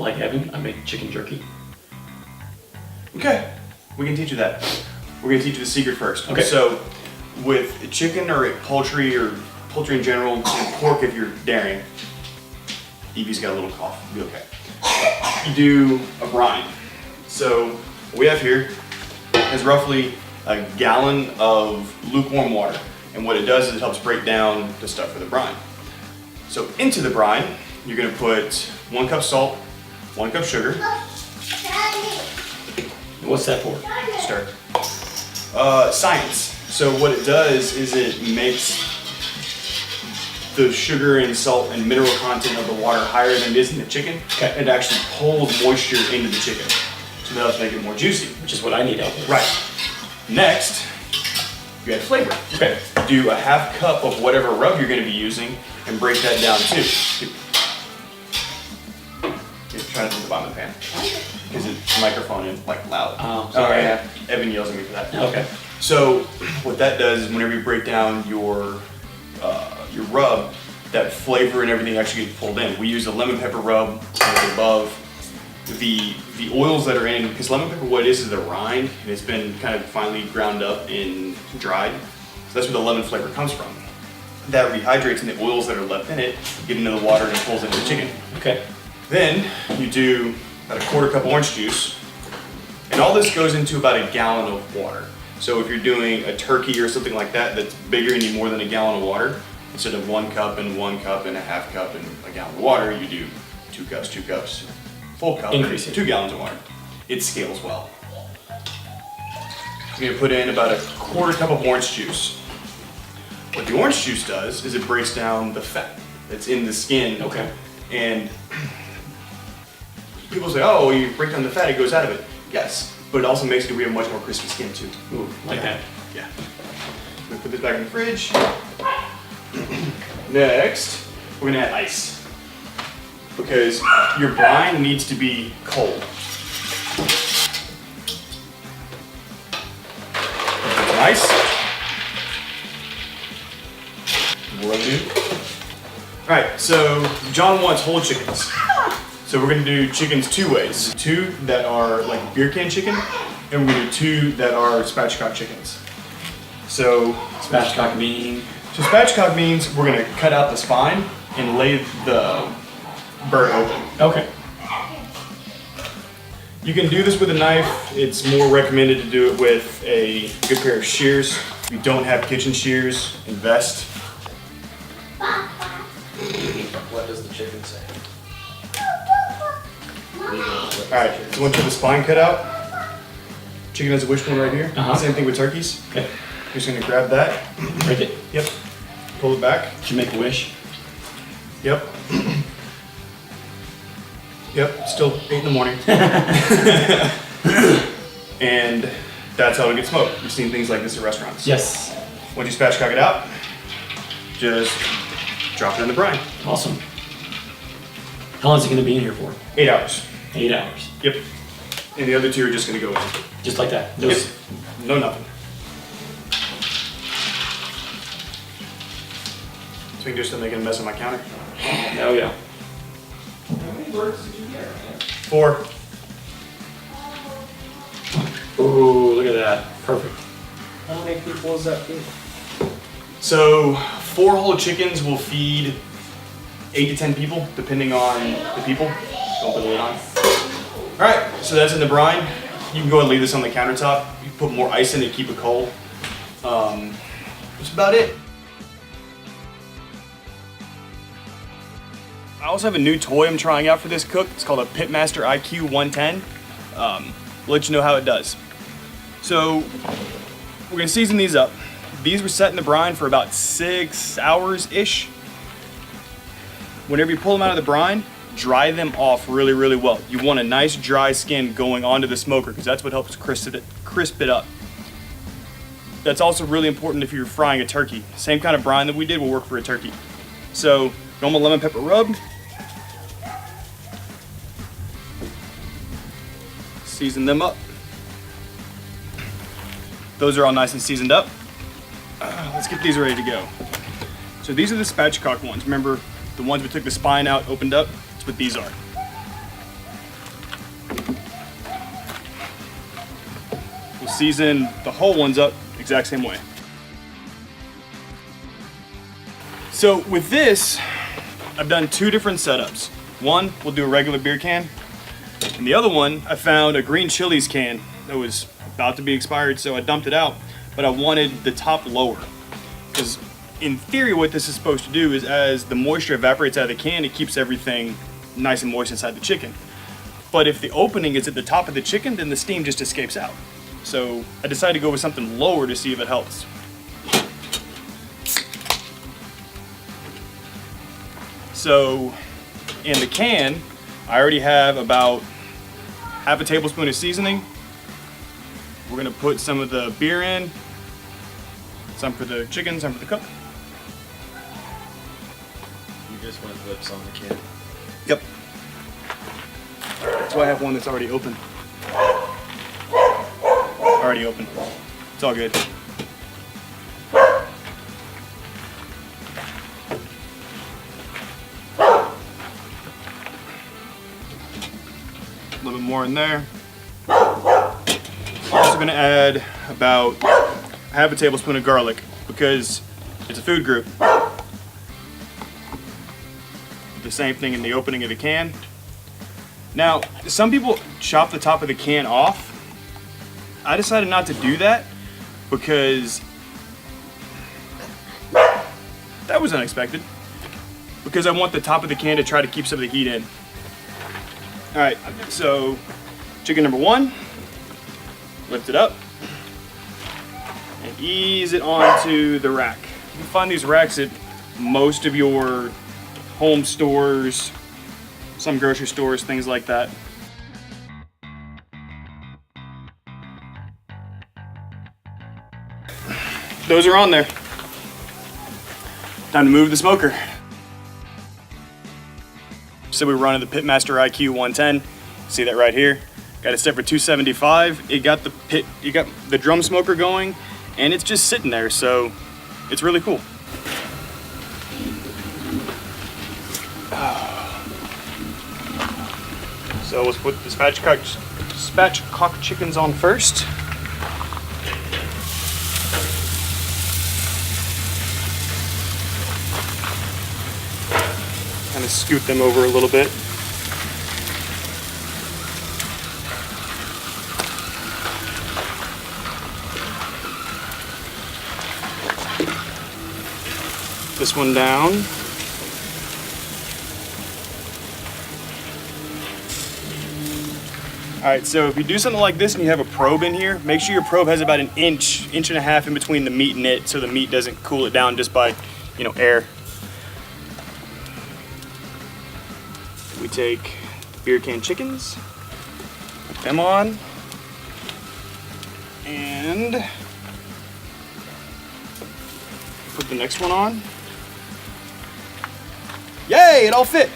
like Evan, I make chicken jerky. Okay, we can teach you that. We're gonna teach you the secret first. Okay. So, with chicken or poultry in general, and pork if you're dairying, Evie's got a little cough, it'll be okay. You do a brine. So, what we have here is roughly a gallon of lukewarm water. And what it does is it helps break down the stuff for the brine. So into the brine, you're gonna put 1 cup salt, 1 cup sugar. What's that for? Stir. Science. So what it does is it makes the sugar and salt and mineral content of the water higher than it is in the chicken. Okay. It actually pulls moisture into the chicken. So that helps make it more juicy. Which is what I need help with. Right. Next, you add flavor. Okay. Do a 1/2 cup of whatever rub you're going to be using and break that down too. Try to put the bottom of the pan because it's microphone and like loud. Oh, sorry. Yeah. Evan yells at me for that. Okay. So what that does is whenever you break down your rub, that flavor and everything actually gets pulled in. We use a lemon pepper rub above the oils that are in, because lemon pepper, what it is the rind, and it's been kind of finely ground up and dried. So that's where the lemon flavor comes from. That rehydrates, and the oils that are left in it get into the water and it pulls into the chicken. Okay. Then you do about 1/4 cup orange juice, and all this goes into about 1 gallon of water. So if you're doing a turkey or something like that that's bigger and you need more than 1 gallon of water, instead of 1 cup and 1 cup and a 1/2 cup and 1 gallon of water, you do 2 cups, full cup, Increase it. 2 gallons of water. It scales well. You're gonna put in about 1/4 cup of orange juice. What the orange juice does is it breaks down the fat that's in the skin. Okay. And people say, oh, you break down the fat, it goes out of it. Yes, but it also makes it we have much more crispy skin too. Ooh, like that. Yeah. I'm gonna put this back in the fridge. Next, we're gonna add ice. Because your brine needs to be cold. Ice. More to do. Alright, so John wants whole chickens. So we're gonna do chickens 2 ways. 2 that are like beer can chicken, and we're gonna do 2 that are spatchcock chickens. So Spatchcock meaning? So spatchcock means we're gonna cut out the spine and lay the bird open. Okay. You can do this with a knife. It's more recommended to do it with a good pair of shears. If you don't have kitchen shears, invest. What does the chicken say? Alright, so once you have the spine cut out, chicken has a wishbone right here. Uh-huh. Same thing with turkeys. Okay. You're just gonna grab that. Break it. Yep. Pull it back. Did you make a wish? Yep. Yep, still 8 in the morning. And that's how it gets smoked. You've seen things like this at restaurants. Yes. Once you spatchcock it out, just drop it in the brine. Awesome. How long is it going to be in here for? 8 hours. 8 hours. Yep. And the other 2 are just gonna go in. Just like that. Yep. No nothing. So we can just making a mess on my counter. Oh yeah. How many birds did you get? 4. Ooh, look at that. Perfect. How many people is that feed? So 4 whole chickens will feed 8 to 10 people, depending on the people. Don't put the lid on. All right, so that's in the brine. You can go and leave this on the countertop. You can put more ice in it, keep it cold. That's about it. I also have a new toy I'm trying out for this cook. It's called a Pitmaster IQ 110. I'll let you know how it does. So we're gonna season these up. These were set in the brine for about 6 hours-ish. Whenever you pull them out of the brine, dry them off really, really well. You want a nice dry skin going onto the smoker because that's what helps crisp it up. That's also really important if you're frying a turkey. Same kind of brine that we did will work for a turkey. So, normal lemon pepper rub. Season them up. Those are all nice and seasoned up. Let's get these ready to go. So these are the spatchcock ones. Remember the ones we took the spine out, opened up? That's what these are. season the whole ones up exact same way. So with this, I've done two different setups. One, we'll do a regular beer can, and the other one, I found a green chilies can that was about to be expired, so I dumped it out, but I wanted the top lower. Because in theory, what this is supposed to do is as the moisture evaporates out of the can, it keeps everything nice and moist inside the chicken. But if the opening is at the top of the chicken, then the steam just escapes out. So I decided to go with something lower to see if it helps. So in the can, I already have about half a tablespoon of seasoning. We're gonna put some of the beer in, some for the chicken, some for the cook. You just went whips on the can. Yep. So I have one that's already open. Already open. It's all good. A little bit more in there. I'm also gonna add about half a tablespoon of garlic because it's a food group. The same thing in the opening of the can. Now, some people chop the top of the can off. I decided not to do that because that was unexpected. Because I want the top of the can to try to keep some of the heat in. All right, so chicken number one, lift it up and ease it onto the rack. You can find these racks at most of your home stores, some grocery stores, things like that. Those are on there. Time to move the smoker. So we're running the Pitmaster IQ 110. See that right here? Got it set for 275. It got the drum smoker going, and it's just sitting there, so it's really cool. So let's put the spatchcock chickens on first. Kind of scoot them over a little bit. This one down. All right, so if you do something like this and you have a probe in here, make sure your probe has about an inch and a half in between the meat and it, so the meat doesn't cool it down just by, air. We take beer can chickens, put them on, and put the next one on. Yay, it all fit.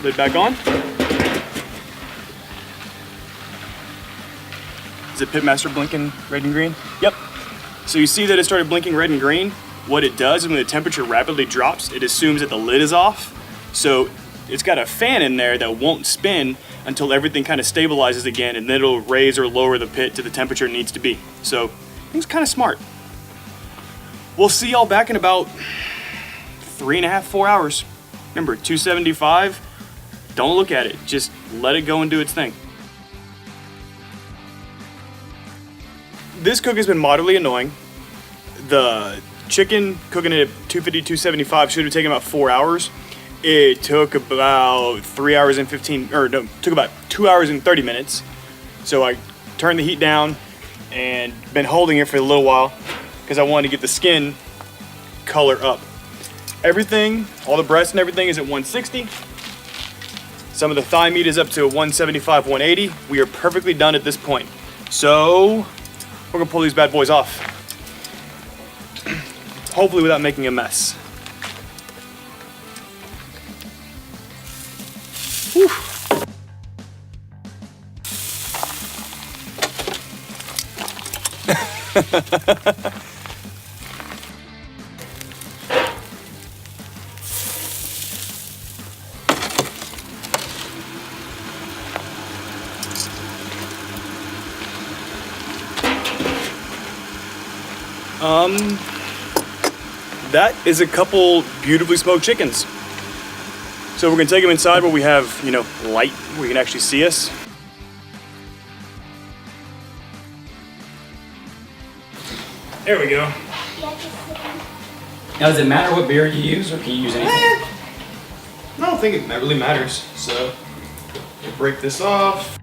Lid back on. Is it Pitmaster blinking red and green? Yep. So you see that it started blinking red and green? What it does is when the temperature rapidly drops, it assumes that the lid is off. So it's got a fan in there that won't spin until everything kind of stabilizes again, and then it'll raise or lower the pit to the temperature it needs to be. So I think it's kind of smart. We'll see y'all back in about 3.5, 4 hours. Remember, 275. Don't look at it, just let it go and do its thing. This cook has been moderately annoying. The chicken cooking it at 250, 275 should have taken about 4 hours. It took about 3 hours and 15, or no, took about 2 hours and 30 minutes. So I turned the heat down and been holding it for a little while because I wanted to get the skin color up. Everything, all the breast and everything is at 160. Some of the thigh meat is up to 175, 180. We are perfectly done at this point. So we're gonna pull these bad boys off. Hopefully without making a mess. Whew. That is a couple beautifully smoked chickens. So we're gonna take them inside where we have, you know, light, where you can actually see us. There we go. Now, does it matter what beer you use, or can you use anything? I don't think it really matters. So we'll break this off.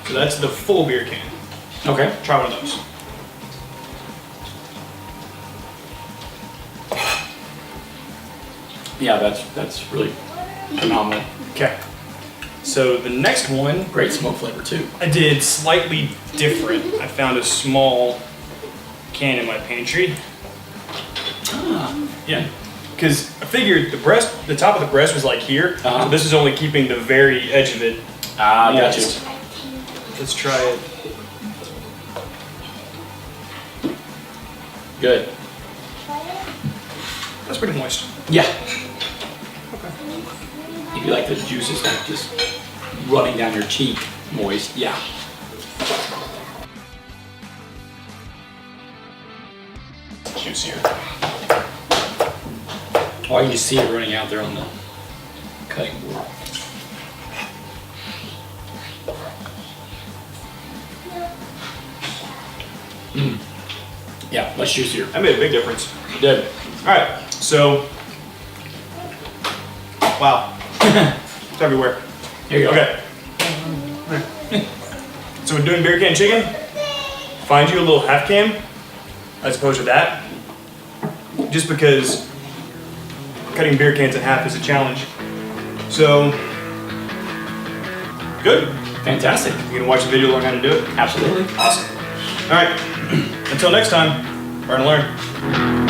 So that's the full beer can. Okay. Try one of those. Yeah, that's really phenomenal. Okay. So the next one, Great smoke flavor too. I did slightly different. I found a small can in my pantry. Yeah. Because I figured the top of the breast was like here. Uh-huh. So this is only keeping the very edge of it. Ah, got you. moist. Let's try it. Good. That's pretty moist. Yeah. If you like the juices like just running down your cheek, moist, yeah. Juicier. Oh, you can see it running out there on the cutting board. Yeah, much juicier. That made a big difference. It did. All right. So, wow. It's everywhere. Here you go. Okay. So we're doing beer can chicken. Find you a little half can as opposed to that. Just because cutting beer cans in half is a challenge. So, good. Fantastic. You gonna watch the video, learn how to do it? Absolutely. Awesome. All right. Until next time, learn and learn.